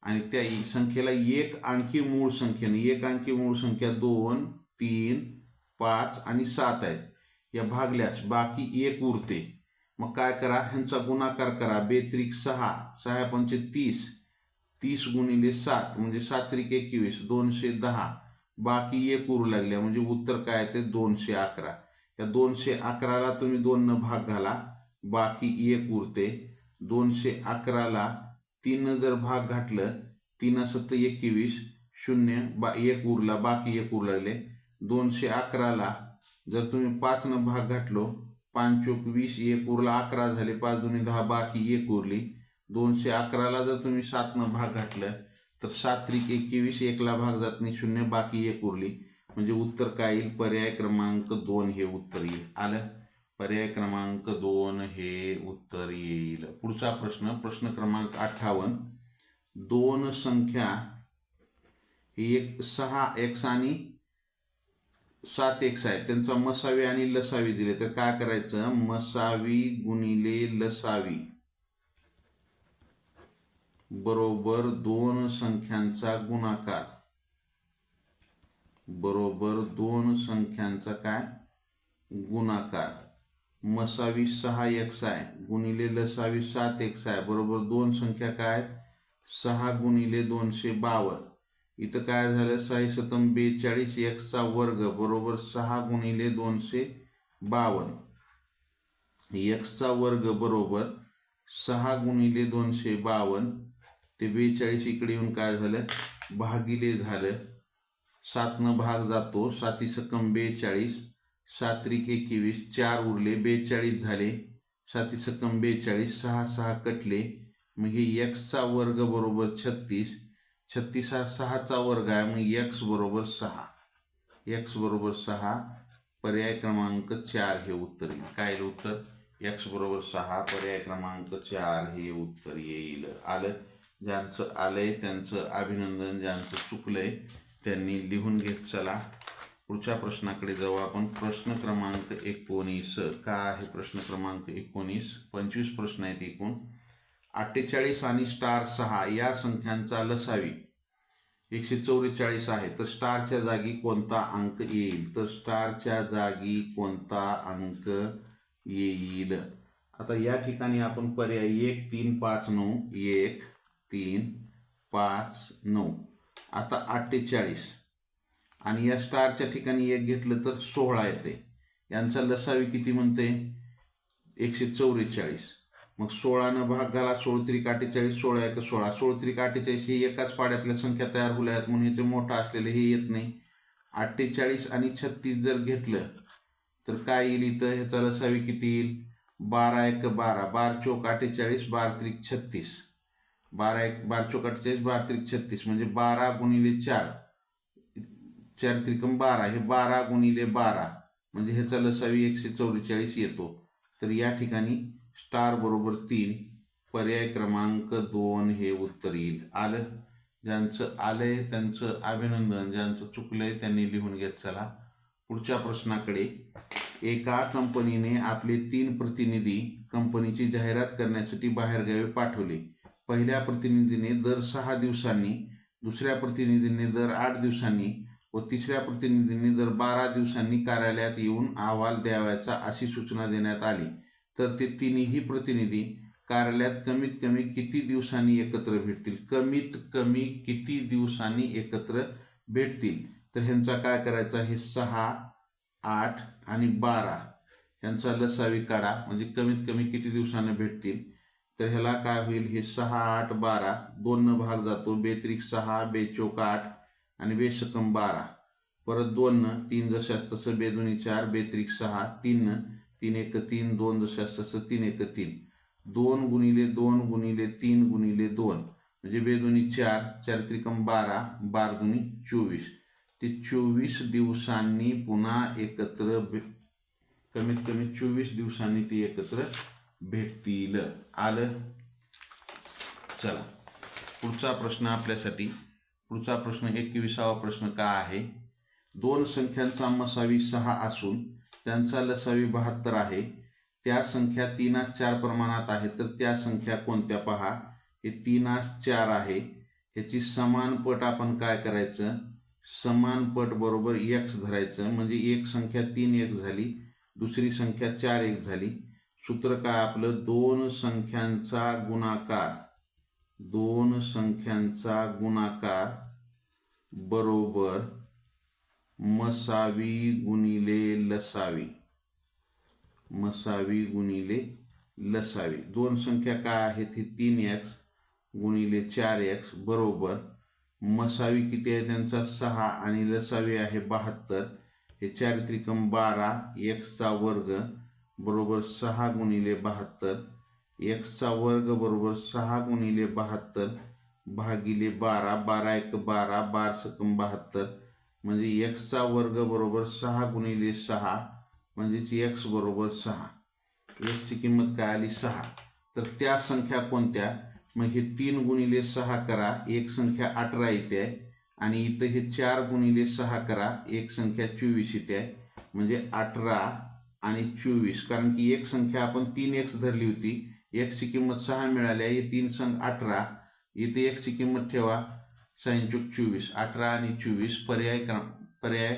आणि त्या संख्येला एक अंकी मूळ संख्येने, एक अंकी मूळ संख्या 2 3 5 आणि 7 आहेत. या भागल्यास बाकी 1 उरते. मग काय करा, ह्यांचा गुणाकार करा. 2 त्रिक 6, 6 पंचे 30, 30 गुणिले 7 म्हणजे 7 त्रिक 21, 210, बाकी 1 उरू लागल्या म्हणजे उत्तर काय ते 211. या 211ला तुम्ही 2 भाग घाला, बाकी 1 उरते. 211ला 3 जर भाग घातलं, 3 7 21, 0 1 उरला, बाकी 1 उरू लागले. 211ला जर तुम्ही 5 भाग घातलो, 5 चोक 20, 1 उरला, 11 झाले, 5 2 10, बाकी 1 उरली. 211ला जर तुम्ही 7 भाग घातलं तर 7 त्रिक 21, 1ला भाग जात नाही, 0 बाकी 1 उरली, म्हणजे उत्तर काय येईल, पर्याय क्रमांक 2 हे उत्तर येईल. आलं. पर्याय क्रमांक 2 हे उत्तर येईल. पुढचा प्रश्न. प्रश्न क्रमांक 58. दोन संख्या एक 6 x आणि 7 x आहे, त्यांचा मसावी आणि लसावी दिले तर काय करायचं, मसावी गुणिले लसावी बरोबर दोन संख्यांचा गुणाकार बरोबर दोन संख्यांचा काय गुणाकार. मसावी 6x आहे गुणिले लसावी 7x आहे बरोबर दोन संख्या काय 6 गुणिले 252. इथं काय झालं, 6 सतम 42, x चा वर्ग बरोबर 6 गुणिले 252. x चा वर्ग बरोबर 6 गुणिले 252. ते 42 इकडे येऊन काय झालं भागिले झालं. 7 न भाग जातो, 7 सकम 42, 7 त्रिक 21, 4 उरले, 42 झाले, 7 सकम 42, 6 6 कटले, मग हे x चा वर्ग बरोबर 36, 36 हा 6 चा वर्ग आहे, मग x बरोबर 6, x बरोबर 6, पर्याय क्रमांक 4 हे उत्तर येईल. काय उत्तर, x बरोबर 6, पर्याय क्रमांक 4 हे उत्तर येईल. आलं. ज्यांचं आलंय त्यांचं अभिनंदन, ज्यांचं चुकलंय त्यांनी लिहून घेत चला. पुढच्या प्रश्नाकडे जाऊ आपण. प्रश्न क्रमांक 19. काय आहे प्रश्न क्रमांक 19. 25 प्रश्न आहेत एकूण. 48 आणि स्टार 6 या संख्यांचा लसावी 144 आहे, तर स्टारच्या जागी कोणता अंक येईल, तर स्टारच्या जागी कोणता अंक येईल. आता या ठिकाणी आपण पर्याय 1 3 5 9, 1 3 5 9. आता 48 आणि या स्टारच्या ठिकाणी 1 घेतलं तर 16 येते. यांचा लसावी किती म्हणते 144. मग 16 भाग घाला, 16 त्रिक 48, 16 एक 16, 16 त्रिक 48 ही एकाच पाड्यातल्या संख्या तयार होल्या आहेत म्हणून याचे मोठं असलेलं हे येत नाही. 48 आणि 36 जर घेतलं तर काय येईल इथं, ह्याचा लसावी किती येईल, 12 एक 12, 12 चौक 48, 12 त्रिक 36, 12 एक 12 चौक 48, 12 त्रिक 36 म्हणजे 12 गुणिले 4, 4 त्रिकम 12, हे 12 गुणिले 12 म्हणजे ह्याचा लसावी 144 येतो. तर या ठिकाणी स्टार बरोबर 3, पर्याय क्रमांक 2 हे उत्तर येईल. आलं? ज्यांचं आलंय त्यांचं अभिनंदन, ज्यांचं चुकलंय त्यांनी लिहून घेत चला. पुढच्या प्रश्नाकडे. एका कंपनीने आपले 3 प्रतिनिधी कंपनीची जाहिरात करण्यासाठी बाहेरगावी पाठवले. पहिल्या प्रतिनिधीने दर 6 दिवसांनी, दुसऱ्या प्रतिनिधीने दर 8 दिवसांनी व तिसऱ्या प्रतिनिधीने दर 12 दिवसांनी कार्यालयात येऊन अहवाल द्यावयाचा अशी सूचना देण्यात आली. तर ते तिन्ही प्रतिनिधी कार्यालयात कमीत कमी किती दिवसांनी एकत्र भेटतील? कमीत कमी किती दिवसांनी एकत्र भेटतील? तर ह्यांचा काय करायचा, हे 6, 8 आणि 12 ह्यांचा लसावी काढा, म्हणजे कमीत कमी किती दिवसांनी भेटतील. तर ह्याला काय होईल, हे 6, 8, 12 2 भाग जातो, 2 त्रिक 6, 2 चौक 8 आणि 2 सकम 12, परत 2 3 जशास तसं, 2 दुनी 4, 2 त्रिक 6, 3 3 एक 3, 2 जशास तसं, 3 एक 3, 2 गुणिले 2 गुणिले 3 गुणिले 2 म्हणजे 2 दुनी 4, 4 त्रिकम 12, 12 दुनी 24, ते 24 दिवसांनी पुन्हा एकत्र कमीत कमी 24 दिवसांनी ती एकत्र भेटतील. आलं? चला पुढचा प्रश्न आपल्यासाठी. पुढचा प्रश्न 21वा प्रश्न काय आहे, 2 संख्यांचा मसावी 6 असून त्यांचा लसावी 72 आहे. त्या संख्या 3:4 प्रमाणात आहे, तर त्या संख्या कोणत्या पहा. हे 3:4 आहे, ह्याची समान पट आपण काय करायचं, समान पट बरोबर x धरायचं, म्हणजे एक संख्या 3 एक झाली, दुसरी संख्या 4 एक झाली. सूत्र काय आपलं, 2 संख्यांचा गुणाकार, 2 संख्यांचा गुणाकार बरोबर मसावी गुणिले लसावी, मसावी गुणिले लसावी. 2 संख्या काय आहेत, ही 3x गुणिले 4x बरोबर मसावी किती आहे त्यांचा 6 आणि लसावी आहे 72. हे 4 त्रिकम 12, x चा वर्ग बरोबर 6 गुणिले 72, x चा वर्ग बरोबर 6 गुणिले 72 भागिले 12, 12 एक 12, 12 सकम 72 म्हणजे x चा वर्ग बरोबर 6 गुणिले 6 म्हणजेच x बरोबर 6. x ची किंमत काय आली 6. तर त्या संख्या कोणत्या, मग हे 3 गुणिले 6 करा, एक संख्या 18 येते आणि इथं हे 4 गुणिले 6 करा, एक संख्या 24 येते, म्हणजे 18 आणि 24. कारण की एक संख्या आपण 3x धरली होती, x ची किंमत 6 मिळाली आहे, 3 संग 18, इथे x ची किंमत ठेवा 6 चूक 24, 18 आणि 24 पर्याय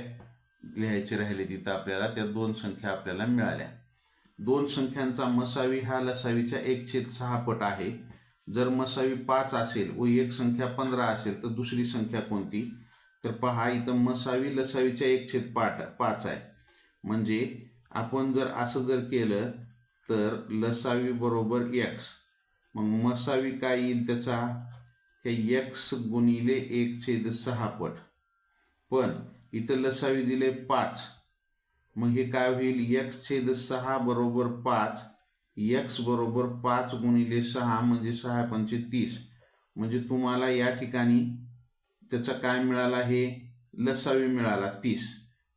लिहायचे राहिले तिथं आपल्याला. त्या 2 संख्या आपल्याला मिळाल्या. 2 संख्यांचा मसावी हा लसावीच्या 1/6 पट आहे. जर मसावी 5 असेल व एक संख्या 15 असेल तर दुसरी संख्या कोणती, तर पहा इथं मसावी लसावीच्या 1/5 आहे, म्हणजे आपण जर असं जर केलं तर लसावी बरोबर x, मग मसावी काय येईल त्याचा, हे x गुणिले 1/6 पट, पण इथं लसावी दिले 5, मग हे काय होईल, x/6 बरोबर 5, x बरोबर 5 गुणिले 6 म्हणजे 6 पंचे 30, म्हणजे तुम्हाला या ठिकाणी त्याचा काय मिळाला, हे लसावी मिळाला 30.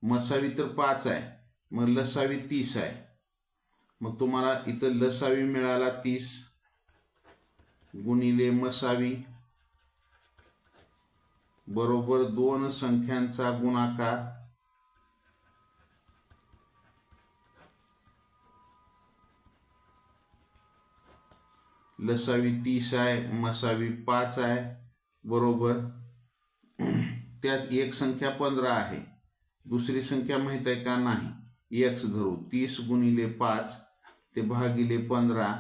मसावी तर 5 आहे, मग लसावी 30 आहे, मग तुम्हाला इथं लसावी मिळाला 30 गुणिले मसावी बरोबर 2 संख्यांचा गुणाकार लसावी 30 आहे, मसावी 5 आहे बरोबर. त्यात एक संख्या 15 आहे, दुसरी संख्या माहीत आहे का नाही, x धरू, 30 गुणिले 5 ते भागिले 15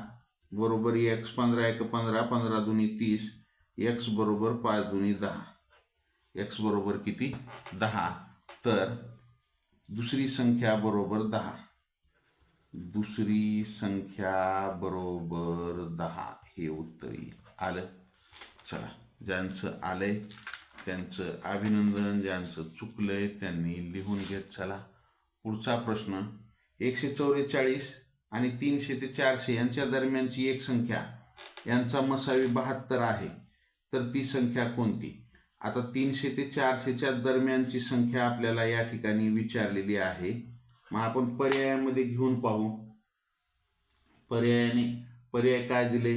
बरोबर x, 15 एक 15, 15 दुनी 30, x बरोबर 5 दुनी 10, x बरोबर किती 10. तर दुसरी संख्या बरोबर 10. दुसरी संख्या बरोबर 10 हे उत्तर येईल. आलं. चला, ज्यांचं आलंय त्यांचं अभिनंदन, ज्यांचं चुकलंय त्यांनी लिहून घेत चला. पुढचा प्रश्न, 144 आणि 300 ते 400 यांच्या दरम्यानची एक संख्या यांचा मसावी 72 आहे, तर ती संख्या कोणती? आता 300 ते 400च्या दरम्यानची संख्या आपल्याला या ठिकाणी विचारलेली आहे. मग आपण पर्यायामध्ये घेऊन पाहू. पर्याय काय दिले?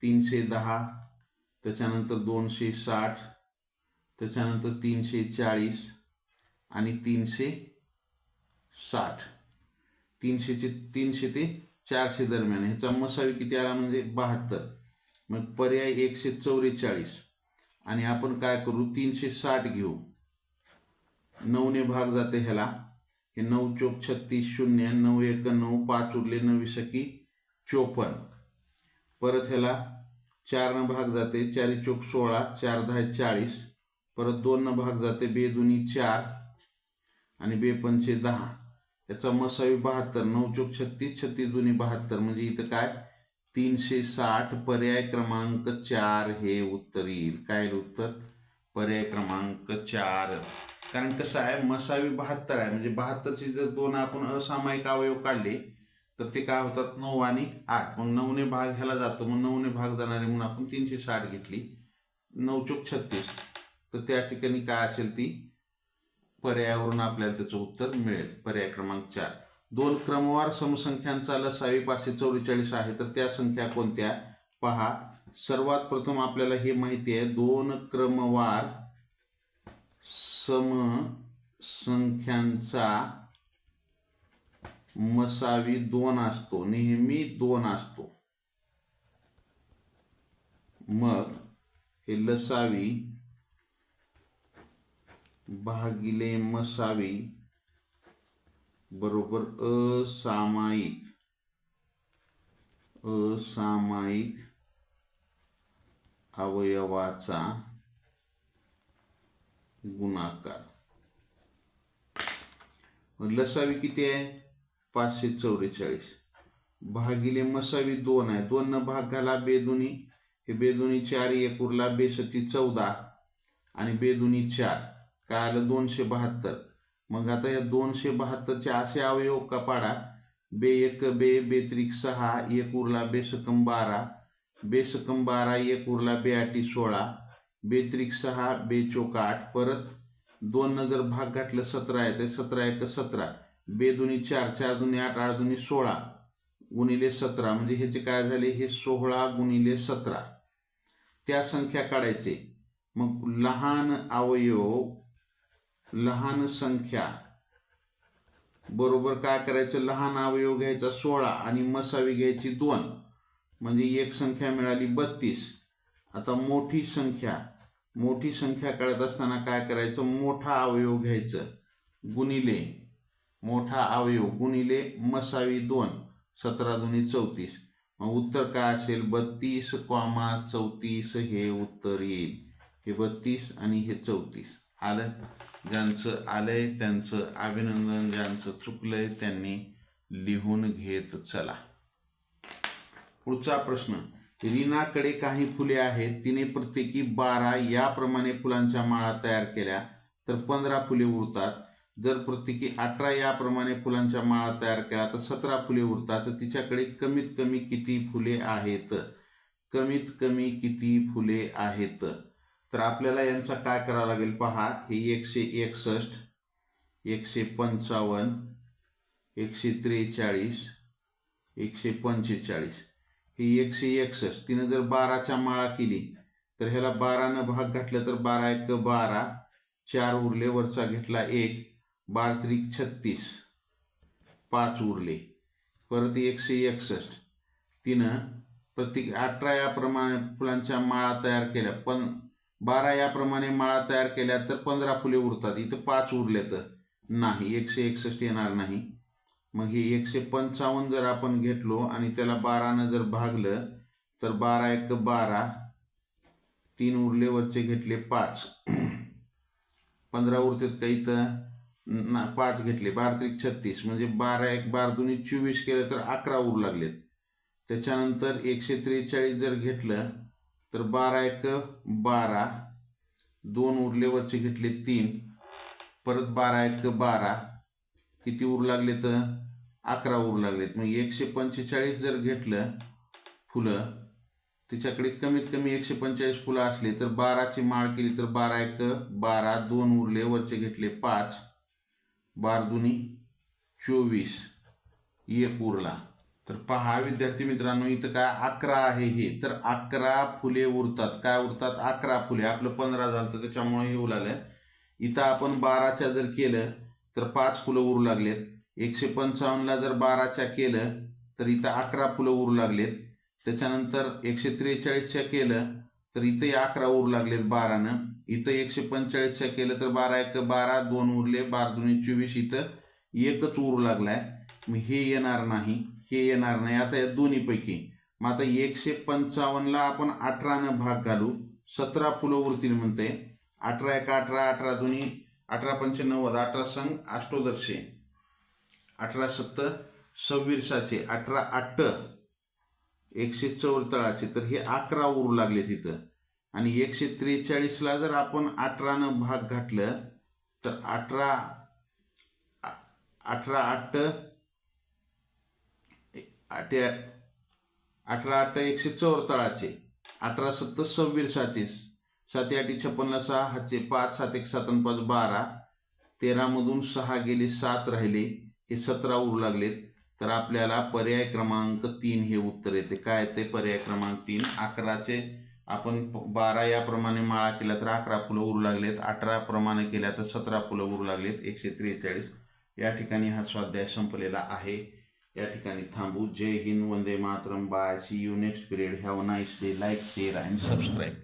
310, त्याच्यानंतर 260, त्याच्यानंतर 340 आणि 360. 300 ते 400 दरम्यान ह्याचा मसावी किती आला म्हणजे 72. मग पर्याय 144 आणि आपण काय करू, 360 घेऊ. 9ने भाग जाते ह्याला. हे 9 चोक 36, 0, 9 1 9, 5 उरले 9 सकी 54. परत ह्याला 4 भाग जाते, 4 चोक 16, 4 10 40. परत 2 भाग जाते, 2 दुनी 4 आणि 2 पंचे 10. याचा मसावी 72. 9 चोक 36, 36 दुनी 72. म्हणजे इथं काय 360. पर्याय क्रमांक 4 हे उत्तर येईल. काय उत्तर? पर्याय क्रमांक 4. कारण कसं आहे, मसावी 72 आहे म्हणजे 72चे जर 2 आपण असामायिक अवयव काढले तर ते काय होतात 9 आणि 8. मग 9ने भाग ह्याला जातो, मग 9ने भाग जाणारे म्हणून आपण 360 घेतली. 9 चोक 36. तर त्या ठिकाणी काय असेल ती पर्यायावरून आपल्याला त्याचं उत्तर मिळेल. पर्याय क्रमांक 4. 2 क्रमवार समसंख्यांचा लसावी 544 आहे, तर त्या संख्या कोणत्या? पहा, सर्वात प्रथम आपल्याला हे माहिती आहे, 2 क्रमवार समसंख्यांचा मसावी 2 असतो, नेहमी 2 असतो. मग हे लसावी भागिले मसावी बरोबर असामायिक अवयवाचा गुणाकार. लसावी किती आहे? 544 भागिले मसावी 2 आहे. 2 न भाग घाला, 2 दुनी, हे 2 दुनी 4, 1 उरला, 2 सती 14 आणि 2 दुनी 4. काय आलं? 272. मग आता या 272चे असे अवयव का पाडा. 2 1 2, 2 त्रिक 6, 1 उरला, 2 सकम 12, 2 सकम 12, 1 उरला, 2 आठी 16, 2 त्रिक 6, 2 चोक 8. परत 2 न जर भाग घातलं 17 येते, 17 1 17, 2 दुनी 4, 4 दुनी 8, 8 दुनी 16 गुणिले 17. म्हणजे ह्याचे काय झाले? हे 16 गुणिले 17. त्या संख्या काढायचे. मग लहान अवयव, लहान संख्या बरोबर काय करायचं? लहान अवयव घ्यायचा 16 आणि मसावी घ्यायची 2. म्हणजे एक संख्या मिळाली 32. आता मोठी संख्या काढत असताना काय करायचं? मोठा अवयव घ्यायचं गुणिले मोठा अवयव गुणिले मसावी 2. 17 दुनी 34. मग उत्तर काय असेल? 32,34 हे उत्तर येईल. हे 32 आणि हे 34. आलं. ज्यांचं आलंय त्यांचं अभिनंदन, ज्यांचं चुकलंय त्यांनी लिहून घेत चला. पुढचा प्रश्न, रीनाकडे काही फुले आहेत, तिने प्रत्येकी 12 याप्रमाणे फुलांच्या माळा तयार केल्या तर 15 फुले उरतात. जर प्रत्येकी 18 याप्रमाणे फुलांच्या माळा तयार केल्या तर 17 फुले उरतात. तर तिच्याकडे कमीत कमी किती फुले आहेत? कमीत कमी किती फुले आहेत? तर आपल्याला यांचा काय करावं लागेल पहा. हे 161, 155, 143, 145. हे 161. तिनं जर 12च्या माळा केली तर ह्याला 12 भाग घातलं तर 12 1 12, 4 उरले, वरचा घेतला 1, 12 त्रिक 36, 5 उरले. परत 161. तिनं प्रत्येक 18 याप्रमाणे फुलांच्या माळा तयार केल्या, पण 12 याप्रमाणे माळा तयार केल्या तर 15 फुले उरतात. इथं 5 उरले तर नाही, 161 येणार नाही. मग हे 155 जर आपण घेतलो आणि त्याला 12 जर भागलं तर 12 1 12, 3 उरले, वरचे घेतले 5, 15 उरतात का इथं? 5 घेतले, 12 त्रिक 36 म्हणजे 12 1 12 दोन्ही 24 केलं तर 11 उरू लागलेत. त्याच्यानंतर 143 जर घेतलं तर 12 1 12, 2 उरले वरचे घेतले 3, परत 12 1 12, किती उरू लागले तर 11 उरू लागलेत. मग 145 जर घेतलं फुलं, तिच्याकडे कमीत कमी 145 फुलं असले तर 12ची माळ केली तर 12 1 12, 2 उरले वरचे घेतले 5, 12 दुनी 24, 1 उरला. तर पहा विद्यार्थी मित्रांनो, इथं काय 11 आहे हे, तर 11 फुले उरतात. काय उरतात? 11 फुले. आपलं 15 झालं तर त्याच्यामुळे हे उरलं. इथं आपण 12च्या जर केलं तर 5 फुलं उरू लागलेत. 155ला जर 12च्या केलं तर इथं 11 फुलं उरू लागलेत. त्याच्यानंतर 143च्या केलं तर इथंही 11 उरू लागलेत 12नं. इथं 145च्या केलं तर 12 1 12, 2 उरले, 12 दुनी 24, इथं 1च उरू लागलाय. मग हे येणार नाही, हे येणार नाही. आता या दोन्हीपैकी मग आता 155ला आपण 18नं भाग घालू, 17 फुलं उरतील म्हणते. 18 1 18, 18 दुनी 18 पंचे 90, 18 संग अष्टोदर्शे, 18 7 26, 18 8 144, तर हे 11 उरू लागले तिथं. आणि 143ला जर आपण 18नं भाग घातलं तर 18 8 18 8 144, 18 7 26, 7 8 56, 6 हातचे 5, 7 1 7 5 12, 13मधून 6 गेले 7 राहिले, हे 17 उरू लागलेत. तर आपल्याला पर्याय क्रमांक 3 हे उत्तर येते. काय येते? पर्याय क्रमांक 3. 11चे आपण 12 याप्रमाणे माळा केला तर 11 फुलं उरू लागलेत. 18 प्रमाणे केल्या तर 17 फुलं उरू लागलेत. 143. या ठिकाणी हा स्वाध्याय संपलेला आहे. या ठिकाणी थांबू. जय हिंद, वंदे मातरम. Bye. See you next period. Have a nice day. Like, share and subscribe.